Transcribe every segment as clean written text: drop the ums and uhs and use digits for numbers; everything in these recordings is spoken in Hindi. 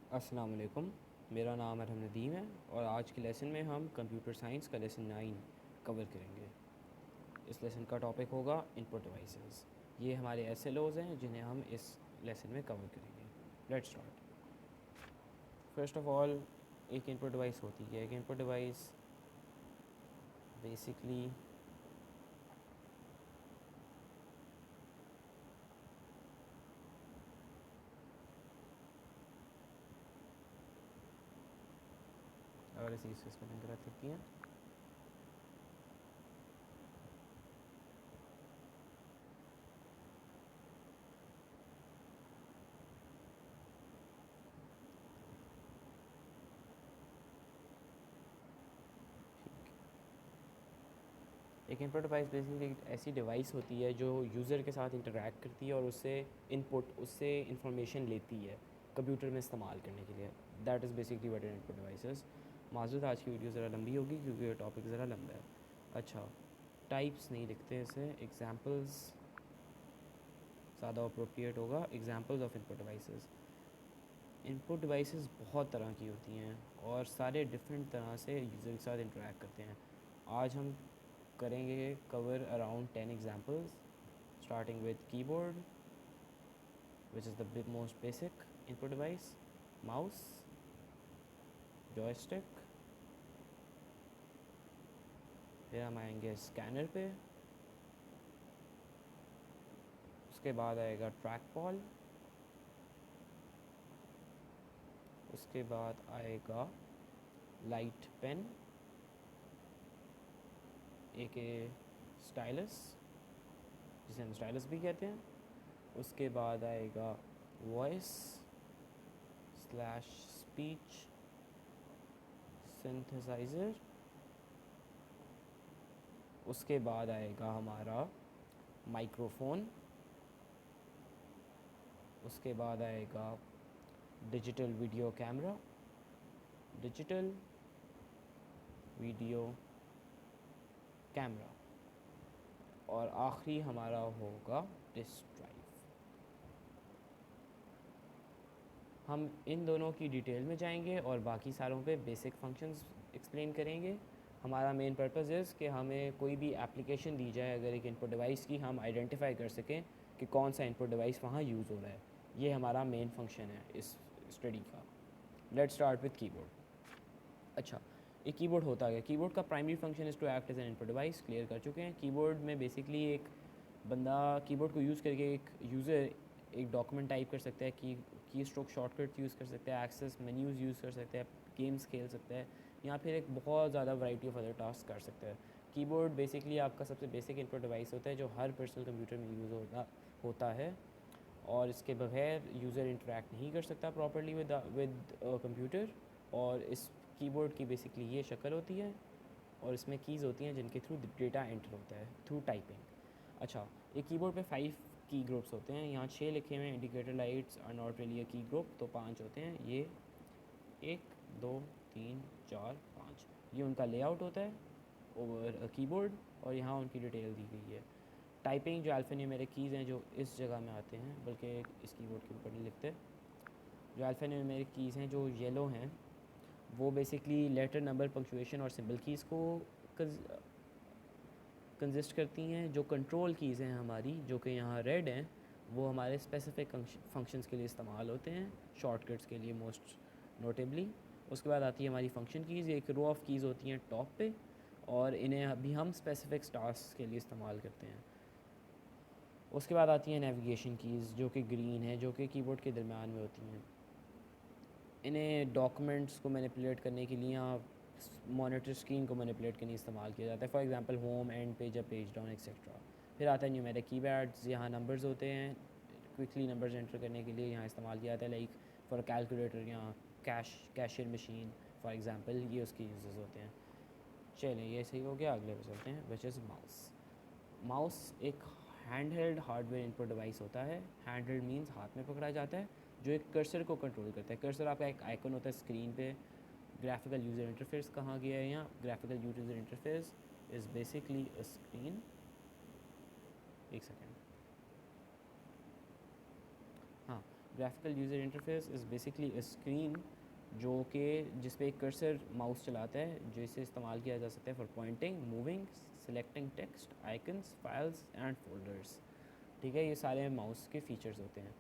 अस्सलाम वालेकुम। मेरा नाम अरहम नदीम है और आज के लेसन में हम कंप्यूटर साइंस का लेसन 9 कवर करेंगे। इस लेसन का टॉपिक होगा इनपुट डिवाइसेस। ये हमारे एसएलओज़ हैं जिन्हें हम इस लेसन में कवर करेंगे। Let's start. First of all, एक इनपुट डिवाइस होती है। एक इनपुट डिवाइस बेसिकली अगर इसी से स्पेलिंग गलत लिखती हैं। एक इनपुट डिवाइस बेसिकली एक ऐसी डिवाइस होती है जो यूज़र के साथ इंटरेक्ट करती है और उससे इंफॉर्मेशन लेती है कंप्यूटर में इस्तेमाल करने के लिए। That is basically what input devices. माजूद आज की वीडियो ज़रा लंबी होगी क्योंकि ये टॉपिक ज़रा लंबा है। अच्छा, टाइप्स नहीं लिखते इसे, एग्जांपल्स ज़्यादा अप्रोप्रिएट होगा। Examples of input devices. Input devices बहुत तरह की होती हैं और सारे डिफरेंट तरह से यूज़र के साथ इंटरेक्ट करते हैं। आज हम करेंगे cover around 10 examples starting with keyboard, which is the most basic input device, mouse, joystick, फिर हम आएंगे स्कैनर पे, उसके बाद आएगा ट्रैक बॉल, उसके बाद आएगा लाइट पेन, एक स्टाइलस जिसे हम स्टाइलस भी कहते हैं, उसके बाद आएगा वॉइस स्लैश स्पीच सिंथेसाइज़र, उसके बाद आएगा हमारा माइक्रोफोन, उसके बाद आएगा digital video camera, digital video camera, और आखिरी हमारा होगा डिस्क ड्राइव। हम इन दोनों की डिटेल में जाएंगे और बाकी सारों पे बेसिक फंक्शंस एक्सप्लेन करेंगे। हमारा मेन पर्पज़ इज़ कि हमें कोई भी एप्लीकेशन दी जाए अगर एक इनपुट डिवाइस की, हम आइडेंटिफाई कर सकें कि कौन सा इनपुट डिवाइस वहाँ यूज़ हो रहा है। ये हमारा मेन फंक्शन है इस स्टडी का। Let's start with keyboard. अच्छा, एक कीबोर्ड होता है। कीबोर्ड का primary function is to act as an input device. Clear कर चुके हैं। कीबोर्ड में बेसिकली एक बंदा कीबोर्ड को यूज़ करके, एक यूज़र एक डॉक्यूमेंट टाइप कर सकता है, की स्ट्रोक शॉर्टकट यूज़ कर सकता है, एक्सेस मेन्यूज़ यूज़ कर सकता है, गेम्स खेल सकता है, या फिर एक बहुत ज़्यादा वैरायटी ऑफ अदर टास्क कर सकता है। कीबोर्ड बेसिकली आपका सबसे बेसिक इनपुट डिवाइस होता है जो हर पर्सनल कंप्यूटर में यूज़ होता है और इसके बगैर यूज़र इंटरेक्ट नहीं कर सकता प्रॉपर्ली विद कंप्यूटर। और इस कीबोर्ड की बेसिकली ये शक्ल होती है और इसमें कीज़ होती हैं जिनके थ्रू डेटा एंटर होता है थ्रू टाइपिंग। अच्छा, एक कीबोर्ड पे 5 की ग्रुप्स होते हैं। यहाँ 6 लिखे हुए हैं। Indicator lights are not really a key group, तो 5 होते हैं। ये 1 2 3 4 5, ये उनका लेआउट होता है ओवर कीबोर्ड और यहाँ उनकी डिटेल दी गई है। टाइपिंग जो अल्फ़ान्यूमेरिक कीज़ हैं जो इस जगह में आते हैं, बल्कि इस कीबोर्ड के ऊपर नहीं लिखते। जो अल्फ़ान्यूमेरिक कीज़ हैं जो येलो हैं वो बेसिकली लेटर, नंबर, पंक्चुएशन और सिंबल कीज़ को कंसिस्ट करती हैं। जो कंट्रोल कीज़ हैं हमारी, जो कि यहाँ रेड हैं, वो हमारे स्पेसिफिक फंक्शंस के लिए इस्तेमाल होते हैं, शॉर्टकट्स के लिए मोस्ट नोटेबली। उसके बाद आती है हमारी फंक्शन कीज़। एक रो ऑफ कीज़ होती हैं टॉप पे और इन्हें अभी हम स्पेसिफिक टास्क के लिए इस्तेमाल करते हैं। उसके बाद आती हैं नेविगेशन कीज़ जो कि ग्रीन है, जो कि कीबोर्ड के दरमियान में होती हैं। इन्हें डॉक्यूमेंट्स को मैनिपुलेट करने के लिए या मॉनिटर स्क्रीन को मैनिपुलेट करने इस्तेमाल किया जाता है। For example home, and page up, page down, etcetera. फिर आता है न्यूमेरिक कीपैड्स। यहाँ नंबर्स होते हैं, क्विकली नंबर्स एंटर करने के लिए यहाँ इस्तेमाल किया जाता है। लाइक फॉर कैलकुलेटर या कैशियर मशीन फॉर एग्जांपल, ये उसके यूजेस होते हैं। चलें, ये सही हो गया। अगले पे चलते हैं, विच इज़ माउस। माउस एक hand held hardware input device होता है। हैंड हेल्ड मीन्स हाथ में पकड़ा जाता है, जो एक कर्सर को कंट्रोल करता है। कर्सर आपका एक आइकन होता है स्क्रीन पे। ग्राफिकल यूज़र इंटरफेस कहाँ गया है यहाँ? Graphical user interface is basically a screen. एक सेकेंड। हाँ, graphical user interface is basically a screen जो कि जिस पे एक कर्सर माउस चलाता है, जिसे इस्तेमाल किया जा सकता है for pointing, moving, selecting text, icons, files and folders. ठीक है, ये सारे माउस के फीचर्स होते हैं।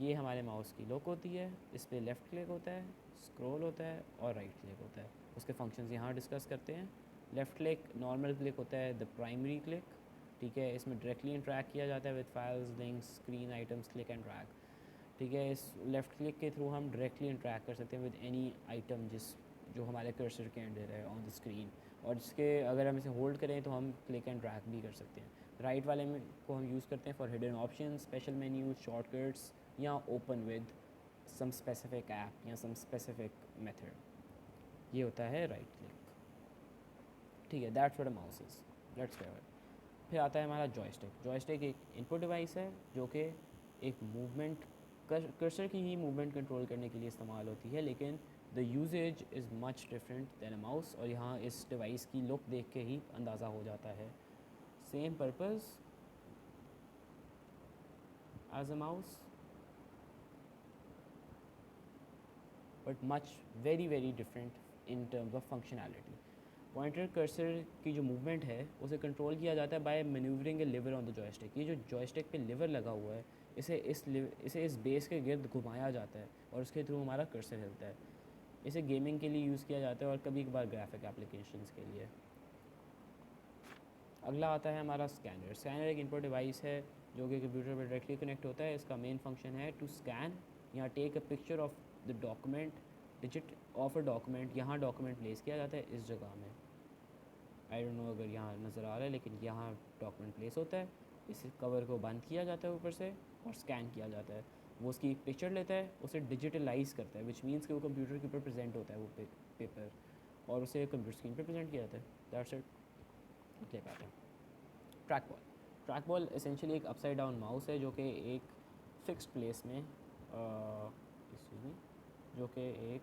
ये हमारे माउस की लुक होती है। इस पर लेफ़्ट क्लिक होता है, स्क्रॉल होता है और राइट क्लिक होता है। उसके फंक्शंस यहाँ डिस्कस करते हैं। लेफ़्ट क्लिक नॉर्मल क्लिक होता है, द प्राइमरी क्लिक। ठीक है, इसमें डायरेक्टली इंटरेक्ट किया जाता है with files, links, screen items, click and drag. ठीक है, इस लेफ़्ट क्लिक के थ्रू हम डायरेक्टली इंटरेक्ट कर सकते हैं विद एनी आइटम जो हमारे कर्सर के अंदर है ऑन द स्क्रीन, और जिसके अगर हम इसे होल्ड करें तो हम क्लिक एंड ड्रैग भी कर सकते हैं। राइट वाले में को हम यूज़ करते हैं for hidden option, special menus, shortcuts या open with some specific app या सम स्पेसिफिक मेथड। ये होता है राइट क्लिक। ठीक है, that's what a mouse is, let's cover. फिर आता है हमारा जॉयस्टिक। जॉयस्टिक एक इनपुट डिवाइस है जो कि एक मूवमेंट कर्सर की ही मूवमेंट कंट्रोल करने के लिए इस्तेमाल होती है, लेकिन the usage is much different than a mouse, और यहाँ इस डिवाइस की लुक देख के ही अंदाज़ा हो जाता है। Same purpose as a mouse but much very different in terms of functionality. Pointer cursor की जो मूवमेंट है उसे कंट्रोल किया जाता है by manoeuvring a lever on the joystick. ये जो जॉयस्टिक पे लिवर लगा हुआ है, इसे इस बेस के गिर्द घुमाया जाता है और उसके थ्रू हमारा कर्सर हिलता है। इसे गेमिंग के लिए यूज़ किया जाता है और कभी कभार ग्राफिक एप्लीकेशंस के लिए। अगला आता है हमारा स्कैनर। स्कैनर एक इनपुट डिवाइस है जो कि कंप्यूटर पर डायरेक्टली कनेक्ट होता है। इसका मेन फंक्शन है टू स्कैन या take a picture of the document, digit of a document. यहाँ डॉक्यूमेंट प्लेस किया जाता है इस जगह में। आई डोंट नो अगर यहाँ नज़र आ रहा है, लेकिन यहाँ डॉक्यूमेंट प्लेस होता है। इस कवर को बंद किया जाता है ऊपर से और स्कैन किया जाता है। वो उसकी एक पिक्चर लेता है, उसे डिजिटलाइज करता है, विच मीन्स कि वो कंप्यूटर के ऊपर प्रेजेंट होता है वो पेपर, और उसे कंप्यूटर स्क्रीन पर प्रेजेंट किया जाता है। That's it. क्लिक आता है track ball. Track ball essentially एक अपसाइड डाउन माउस है जो कि एक फिक्स्ड प्लेस में एक्सक्यूज मी जो कि एक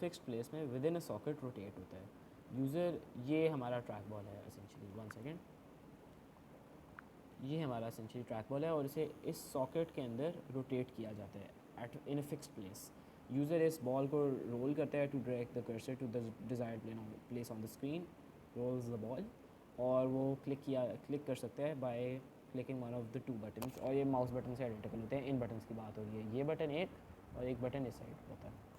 फिक्स्ड प्लेस में with in a socket rotate होता है। यूज़र, ये हमारा ट्रैक बॉल है एसेंशियली, 1 सेकेंड। ये हमारा एसेंशियली ट्रैक बॉल है और इसे इस सॉकेट के अंदर रोटेट किया जाता है at in a fixed place. User इस बॉल को रोल करता है to direct the cursor to the desired place on the screen, rolls the ball, और वो क्लिक कर सकता है by clicking one of the 2 buttons, और ये माउस बटन से आइडेंटिकल होते हैं। इन बटन्स की बात हो रही है, ये बटन एक और एक बटन इस साइड होता है।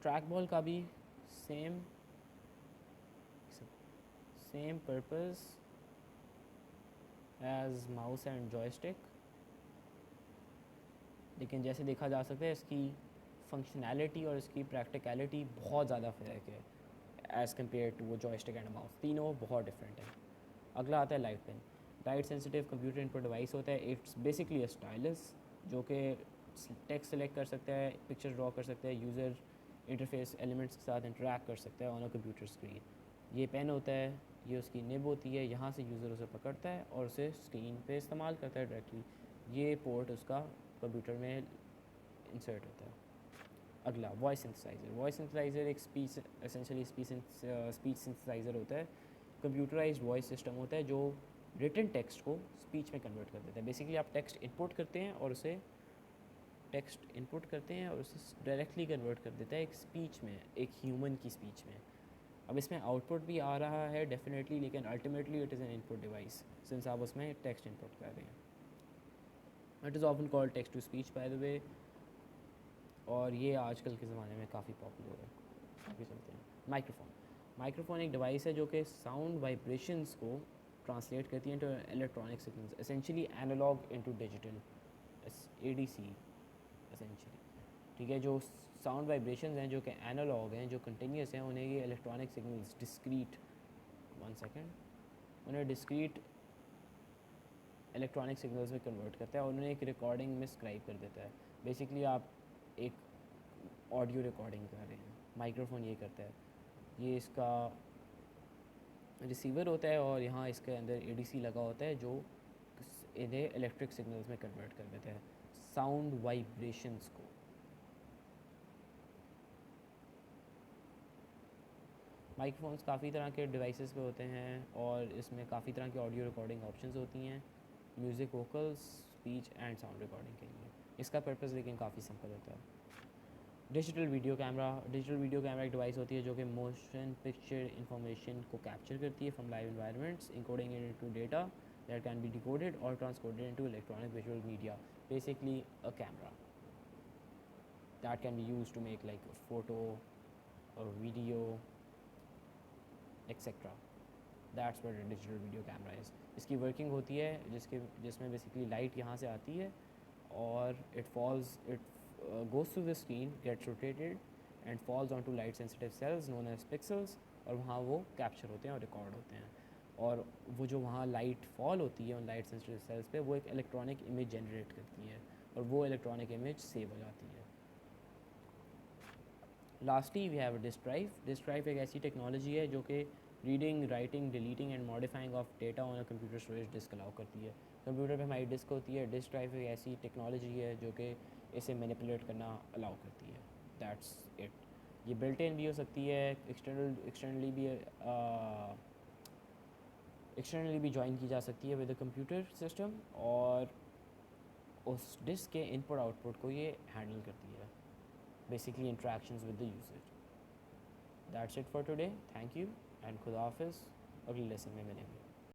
ट्रैक बॉल का भी same purpose as mouse and joystick, लेकिन जैसे देखा जा सकता है इसकी फंक्शनैलिटी और इसकी प्रैक्टिकलिटी बहुत ज़्यादा फ़र्क है एज़ कम्पेयर टू वो जॉयस्टिक एंड माउस। तीनों बहुत डिफरेंट है। अगला आता है light pen. Light sensitive computer input device होता है। इट्स बेसिकली अ स्टाइलस जो कि टेक्स्ट सेलेक्ट कर सकता है, पिक्चर ड्रॉ कर सकता है, यूज़र इंटरफेस एलिमेंट्स के साथ इंटरेक्ट कर सकता है ऑन अ कंप्यूटर स्क्रीन। ये पेन होता है, ये उसकी निब होती है, यहाँ से यूज़र उसे पकड़ता है और उसे स्क्रीन पे इस्तेमाल करता है डायरेक्टली। ये पोर्ट उसका कंप्यूटर में इंसर्ट होता है। अगला वॉइस सिंथेसाइज़र। वॉइस सिंथेसाइज़र एक एसेंशियली स्पीच सिंथेसाइज़र होता है। कंप्यूटराइज्ड वॉइस सिस्टम होता है जो रिटन टेक्स्ट को स्पीच में कन्वर्ट कर देता है। बेसिकली आप टेक्स्ट इनपुट करते हैं और उसे डायरेक्टली कन्वर्ट कर देता है एक स्पीच में, एक ह्यूमन की स्पीच में। अब इसमें आउटपुट भी आ रहा है डेफिनेटली, लेकिन ultimately it is an input device since आप उसमें टेक्स्ट इनपुट कर रहे हैं। It is often called text to speech by the way, और ये आजकल के ज़माने में काफ़ी पॉपुलर है। आगे चलते हैं। माइक्रोफोन एक डिवाइस है जो कि साउंड वाइब्रेशंस को ट्रांसलेट करती है into electronic signals, essentially analog into digital, ADC essentially. ठीक है, जो साउंड वाइब्रेशंस हैं जो कि एनालॉग हैं, जो कंटिन्यूस हैं, उन्हें ये इलेक्ट्रॉनिक सिग्नल्स डिस्क्रीट 1 सेकेंड उन्हें डिस्क्रीट इलेक्ट्रॉनिक सिग्नल्स में कन्वर्ट करता है और उन्हें एक रिकॉर्डिंग में स्क्राइब कर देता है। बेसिकली आप एक ऑडियो रिकॉर्डिंग कर रहे हैं, माइक्रोफोन ये करता है। ये इसका रिसीवर होता है और यहाँ इसके अंदर ADC लगा होता है जो इन्हें इलेक्ट्रिक सिग्नल्स में कन्वर्ट कर देता है, साउंड वाइब्रेशंस को। माइक्रोफोन्स काफ़ी तरह के डिवाइसेस पे होते हैं और इसमें काफ़ी तरह की ऑडियो रिकॉर्डिंग ऑप्शंस होती हैं। Music, vocals, speech and sound recording के लिए। इसका पर्पज़ लेकिन काफ़ी सिंपल होता है। डिजिटल वीडियो कैमरा एक डिवाइस होती है जो कि मोशन पिक्चर इंफॉर्मेशन को कैप्चर करती है from live environments, encoding it into data that can be decoded और transcoded into electronic visual media, basically a camera that can be used to make like a photo और video etcetera. That's what a digital video camera is. इसकी वर्किंग होती है जिसमें बेसिकली लाइट यहाँ से आती है और it goes through the screen, gets rotated and falls onto light sensitive cells known as pixels, और वहाँ वो कैप्चर होते हैं और रिकॉर्ड होते हैं। और वो जो वहाँ लाइट फॉल होती है उन लाइट सेंसिटिव सेल्स पे, वो एक इलेक्ट्रॉनिक इमेज जनरेट करती है और वो इलेक्ट्रॉनिक इमेज सेव हो जाती है। Lastly we have disk drive. Disk drive एक ऐसी टेक्नोलॉजी है जो कि reading, writing, deleting and modifying of data on a computer storage disk allow करती है। कंप्यूटर पे हमारी डिस्क होती है, डिस्क ड्राइव एक ऐसी टेक्नोलॉजी है जो कि इसे मैनिपुलेट करना अलाउ करती है। That's it. ये बिल्ट इन भी हो सकती है, एक्सटर्नली भी ज्वाइन की जा सकती है विद द कंप्यूटर सिस्टम, और उस डिस्क के इनपुट आउटपुट को ये हैंडल करती है, basically interactions with the user. That's it for today. Thank you and खुदा हाफिज़। अगली लेसन में मिलेंगे।